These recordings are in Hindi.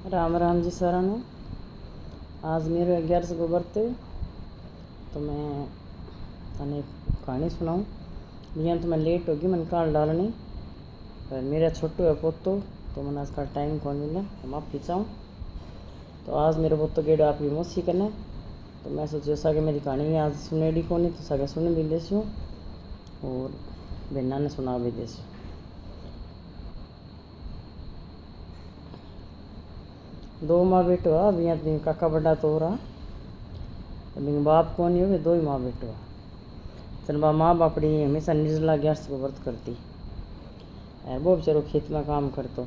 राम राम जी सारा ने। आज मेरे 11 को बरते तो मैं तने एक कहानी सुनाऊँ। यहाँ तो मैं लेट होगी, मैंने काल डालनी पर मेरा छोटू है पोतो तो मैंने आज का टाइम कौन मिला तो माफ़ी चाहूँ। तो आज मेरे पोतो गेड़ो आपकी मौसी करने तो मैं सोचो सागे मेरी कहानी आज सुनेड़ी को नहीं तो सागे सुन भी देसूँ और बहना ने सुना भी देसूँ। दो माँ बेटो आ अभी यहाँ काका बड़ा तो हो रहा अभी बाप कौन ही हो, दो ही माँ बेटो आ। चल बा माँ बापड़ी हमेशा निर्जला 11 को व्रत करती है। वो बेचारो खेत में काम करतो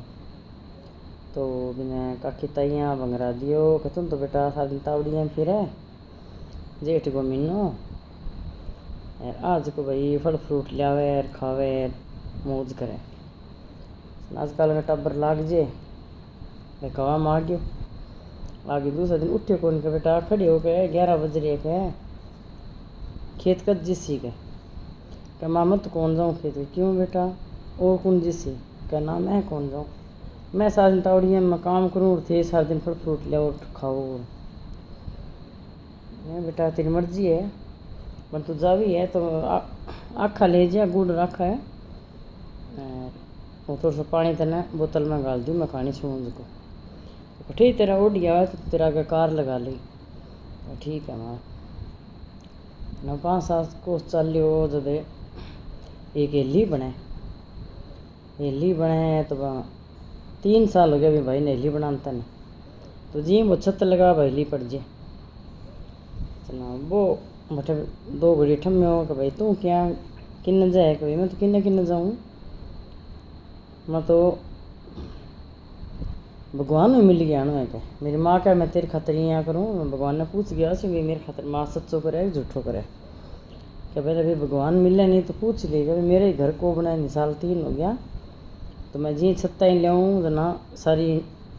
तो बिना काकी ताइयाँ भंगरा दियो कि तुम तो बेटा सारा दिन तावड़ियाँ फिर है जेठ को महीनो आज को भाई फल फ्रूट लियावे खावे मौज करे। आजकल का टब्बर लाग जे भाई कवा मांग्यो आगे दूसरा दिन उठे कौन के बेटा खड़े हो गए 11 बज रहे के खेत कद जिसी के माँ मत कौन जाऊँ खेत के क्यों बेटा और कौन जिसी क्या ना मैं कौन जाऊँ मैं सारा दिन तावड़िया में काम करूँ और थे सारा दिन फल फ्रूट ले और खाओ। मैं बेटा तेरी मर्जी है पर तू जावी है तो आखा ले जा गुड़ रखा है और थोड़ा सा पानी तेने बोतल में गाल दूँ मैं कहानी सुनूँ को ठीक तेरा उड़ गया तो तेरा आगे कार लगा ली ठीक है माँ न 5-7 कोस चल लियो जब एक हेली बने तो 3 साल हो गया अभी भाई ने हेली बनाता नहीं तो जी वो छत लगा भाई हेली पड़ जाए चला वो मतलब 2 घड़ी ठम्मे हो कि भाई तू क्या किन्न जाए कि भाई मैं तो किन्न जाऊँ मैं तो भगवान में मिल गया ना क्या मेरी माँ क्या मैं तेरे खातर यहाँ करूँ भगवान ने पूछ गया कि मेरे खातर माँ सच्चो करे झूठो करे क्या भाई अभी भगवान मिले नहीं तो पूछ लेगा मेरे घर को बनाए निसाल 3 हो गया तो मैं जी छत्ता ही लियाऊँ जना सारी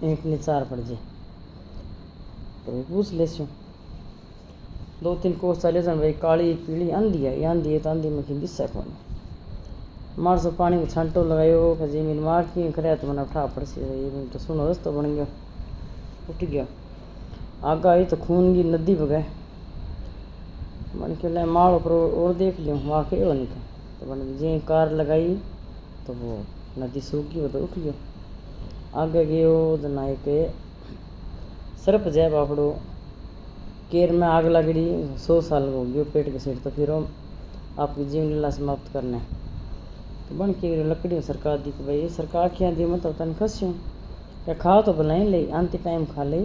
ईंट निचार पड़ जाए तो भाई पूछ लेसूँ 2-3 कोस चले जान भाई काली पीली आंधी है तो आंधी में कि दिशा कौन मार सो पानी को छांटो लगायो कि जी मेरी माँ की करे तो मैंने उठा पड़ सी भाई तो सुनो रस्तो बन गया उठ गया आगा आई तो खून की नदी बगे मन के लिए माल ऊपर और देख लियो वहाँ के हो नहीं तो मैंने जी कार लगाई तो वो नदी सूख गई वो तो उठ गयो आगे गयो जना एक सरप जाए बापड़ो केर में आग लगड़ी 100 साल हो गयो पेट के सीट तो फिर आपकी जीवन लीला समाप्त करना तो बन के लकड़ी सरकार दी कि भाई सरकार क्या दी मत तन खस्यूँ क्या खाओ तो भला ही ले आंती टाइम खा ले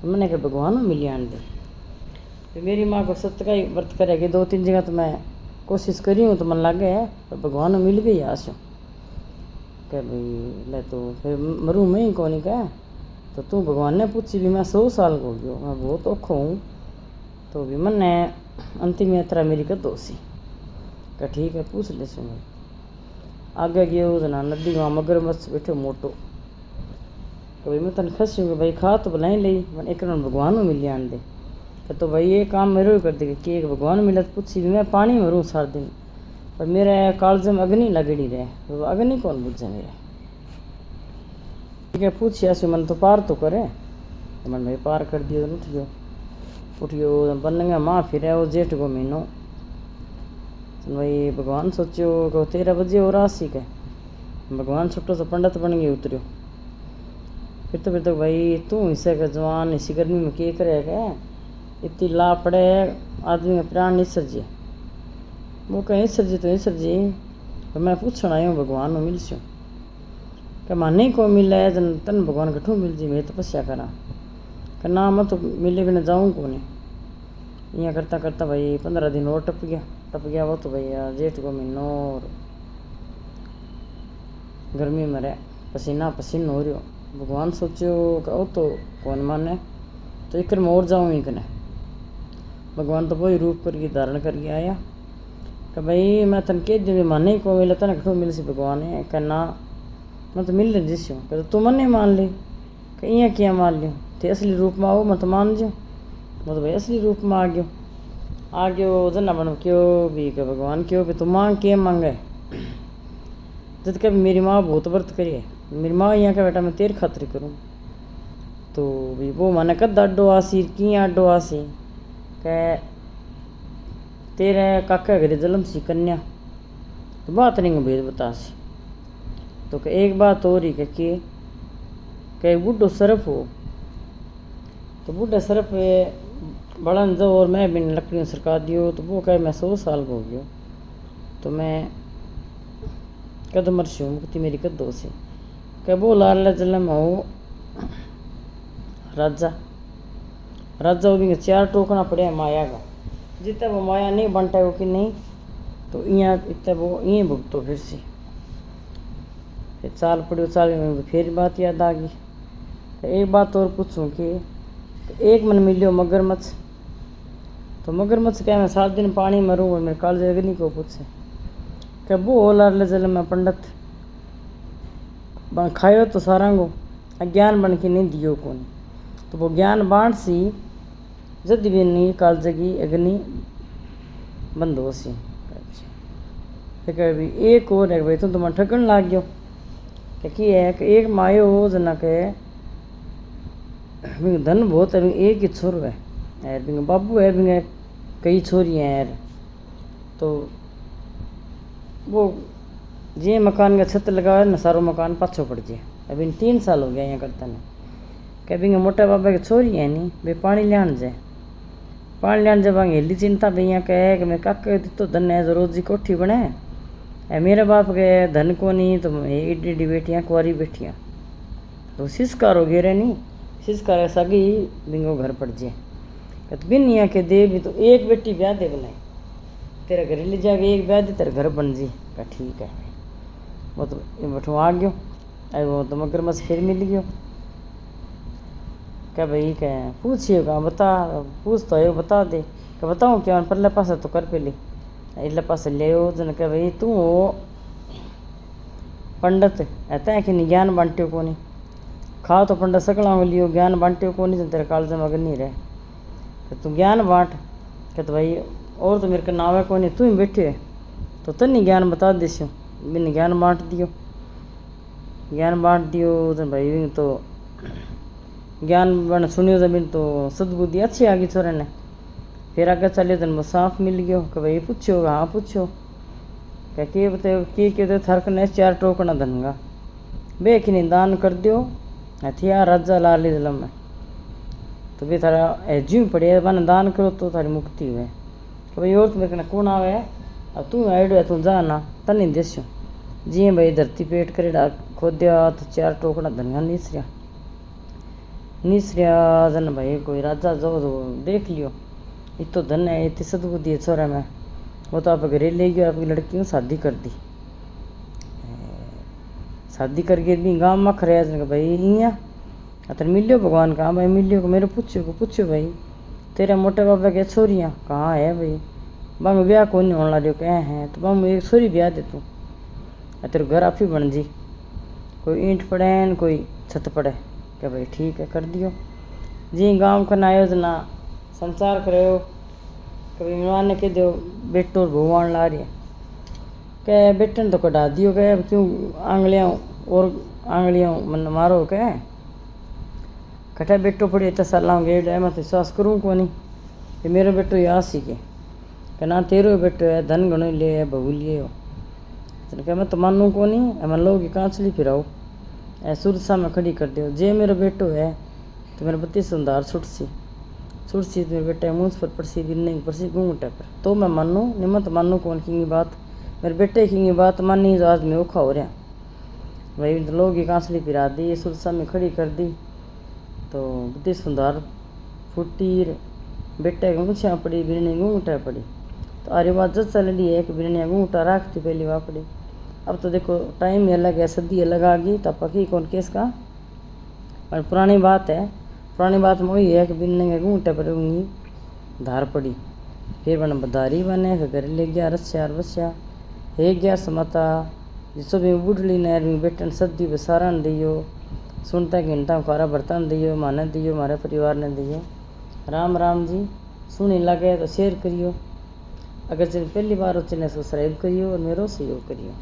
मैंने क्या भगवान मिली आन दे तो मेरी माँ को सत्य का ही व्रत करेगी 2-3 जगह तो मैं कोशिश करी हूँ तो मन लग गया पर भगवान मिल गई आशो क्या भाई ले तो फिर मरूँ मैं ही कौन क्या तो तू भगवान ने पूछी भी मैं 100 साल को गयो मैं बहुत औखो हूँ तो भी मन ने अंतिम यात्रा मेरी कर दोषी क्या ठीक है पूछ ले सुन आगे गयो जना नदी वहाँ मगरमच्छ बैठो मोटो भाई मैं तन खसूँ भाई खा तो भला ही ली मैं एक भगवान मिली आन दे तो भाई ये काम मेरे कर देगा कि एक भगवान मिला तो पूछी भी मैं पानी मरूँ सारा दिन पर मेरे कालज में अग्नि लगड़ी रहे तो अग्नि कौन बुझे मेरे ठीक है पूछिया से मन तो पार तो करे तो मन भाई पार कर दियो तो उठ गयो बन गया माँ फिर वो जेठ को महीनो तो भाई भगवान सोचो कि 13 बजे और आसी के भगवान छोटो सा पंडित बन गए उतरियो फिर तो भाई तू हिस्से का जवान इसी गर्मी में के करे क्या इतनी ला पड़े आदमी का प्राण नहीं सर्जे वो कहीं सर्जे तो नहीं सर्जे तो मैं पूछना आयो भगवान में मिलस्यो क्या माने को मिले जन तन भगवान कठू मिल जी मैं तपस्या करा कि ना मैं तो मिले बिना जाऊँ को नहीं यहाँ करता करता भाई 15 दिन और टप गया वो तो भैया जेठ को महीनो और गर्मी में रहे पसीना पसीन हो रही हो भगवान सोचो कि वो तो कौन माने तो एक में और जाऊँ एक ने भगवान तो वही रूप करके धारण करके आया कि भाई मैं तन के दिन माने को मिला तन कठो मिल सी भगवान है कहना मैं तो मिल जिस कहते तू मन नहीं मान ली कि इं क्या मान लियो थे असली रूप में आओ मैं तो मान जो मैं तो भाई असली रूप में आ गयो जना बन क्यों भी कि भगवान क्यों भी तू मांग के मांगे जब कभी मेरी माँ बहुत व्रत करिए मेरी माँ यहाँ का बेटा मैं तेरे खातिर करूँ तो भी वो मैंने कद अड्डो आसी कि अड्डो आसी कह तेरे काका घरे जलम सी कन्या तो बात नहीं भेद बता सी तो कह एक बात और ही कह बूढ़ो सरफ हो तो बूढ़ा सरफ बड़न जो और मैं बिन लकड़ियों सरका दियो तो वो कहे मैं 100 साल हो गयो तो मैं कद मरशूँ मुक्ति मेरी कदों से कह वो लाल जलम हो राजा राजा वो भी 4 टोकना पड़े माया का जितना वो माया नहीं बनता है वो कि नहीं तो यहाँ इतना वो यहीं भुगतो फिर से फिर चाल पड़ो चाल फिर बात याद आ गई तो एक बात और पूछूं कि एक मन मिलियो मगरमच्छ तो मगरमच्छ क्या मैं 7 दिन पानी मरूँ और मेरे काल जगनी को पूछे क्या वो लाल जल में पंडित खायो तो सारंगो ज्ञान बन के नहीं दियो कौन तो वो ज्ञान बांट सी जद भी नहीं काल जगी अग्नि बंद हो सी अच्छा कह भी एक और है भाई तुम तुम्हें ठगन लाग गयो कि है कि एक मायो हो जना के धन बहुत है एक ही छोर है यार बिंग बाबू है बिंग कई छोरियाँ हैं यार तो वो जे मकान का छत लगावे ना सारो मकान पाछो पड़ जाए अभी 3 साल हो गया यहाँ करता ने कह बिंग मोटा बाबा की छोरी है नहीं वे पानी लियान जाए पानी लियान जब हेली चिंता भी यहाँ कहे कि मैं काके तो धन है जो रोजी कोठी बने मेरे बाप के धन को नहीं तो एडी एडी बेटियाँ कुआरी बेटियाँ तो सिस्कार हो गए रे नहीं सिस्कार सगी बिंगो घर पड़ जाए कहते बिन यहाँ के दे भी तो एक बेटी ब्याह दे बनाई तेरा घर ले जाके एक ब्याह दे तेरा घर बन जी कहा ठीक है वो तो बठो आ गयो अरे वो तो मगरमच्छ फिर मिल गयो क्या भाई क्या पूछिए कहा बता पूछ तो है बता दे क्या बताऊँ क्या परले पास तो कर पे ली इले पास ले जन कह भाई तू हो पंडित ऐता है कि नहीं ज्ञान बांटियो को नहीं खा तो पंडित सकला लियो ज्ञान बांटियो को नहीं जन तेरे काल जमा नहीं रहे तो तू ज्ञान बांट कहते भाई और तो मेरे का नाम है कौन तू ही बैठे है तो तन ज्ञान बता देसियो बिन ज्ञान बांट दियो तो भाई तो ज्ञान बन सुनियो जमीन तो सदबुद्धि अच्छी आ गई छोरे ने फिर आगे चले तो वो साफ मिल गयो कि भाई पूछो हाँ पूछो क्या के बताओ के थरक ने 4 टोकना धनगा बे कि नहीं दान कर दियो हथियार राजा लाल जलम में तो वे थारा एज्यूम पड़े बन दान करो तो थारी मुक्ति हुए कि भाई और तो मेरे कौन आवे अब तू आइडो है तू जा ना तन नहीं देसो जी भाई धरती पेट करेड़ा खोदिया तो 4 टोकना धनगा निसरिया जन भाई कोई राजा जो देख लियो इतो धन है इतनी सदबुद्धि है छोरा में वो तो आप घरे ले गयो आपकी लड़की को शादी कर दी शादी करके भी गाँव में खरे भाई इं अतर मिलियो भगवान कहाँ भाई मिलियो को मेरे पूछो भाई तेरे मोटे बाबा के छोरियाँ कहाँ है भाई बम ब्याह कौन नहीं होने लगे कह हैं तो बम एक छोरी ब्याह दे तू तेरे घर आप ही बन जी कोई ईंट पड़े कोई छत पड़े क्या भाई ठीक है कर दियो जी गाँव का आयोजना संसार करो कभी मेहमान ने कह दो बेटो भगवान ला रही है कह बेटन तो कटा दियो कह क्यों आंगलियाँ मन मारो कह कटा बेटो पड़ी इतना साल गेट है मैं विश्वास करूँ को नहीं कि मेरा बेटो यहाँ सीखे कि ना तेरो बेटो है धन घणो ले है बहू लिए हो तो कह मैं तो मानूँ को नहीं मैं लोग कांचली फिराओ ऐ सुरसा में खड़ी कर दो जे मेरा बेटो है तो मेरे बत्ती सुंदर छुटसी तो मेरे बेटे मुँह पर पड़सी गिरने की पड़सी घूंघटे पर तो मैं मानूँ निमत मानूँ कौन की बात मेरे बेटे की बात मानी जो आज मैं औखा हो रहा भाई लोग की कांसली पिरा दी सुरसा में खड़ी कर दी तो बत्ती सुंदर फुटी बेटे की मुछियाँ पड़ी बिरनी घूंघटे पड़ी तो अरे बात जब चल रही है कि बिरनिया घूंघटा रखती पहली वहाँ पड़ी अब तो देखो टाइम ही अलग है सदी अलग आ गई तब पकी कौन केस का पर पुरानी बात में वही है कि बिनने के घूंटे पर उंगी धार पड़ी फिर बन बदारी बने फिर घर ले गया रस्यार बस्या एक गया समाता जिसो भी बुढ़ली नहर में बेटन सदी बसारन दियो सुनता घंटा खारा बर्तन दियो माने दियो हमारे परिवार ने दियो राम राम जी सुनी लगे तो शेयर करियो अगर चल पहली बार हो चले सब्सक्राइब करियो और मेरो सहयोग करियो।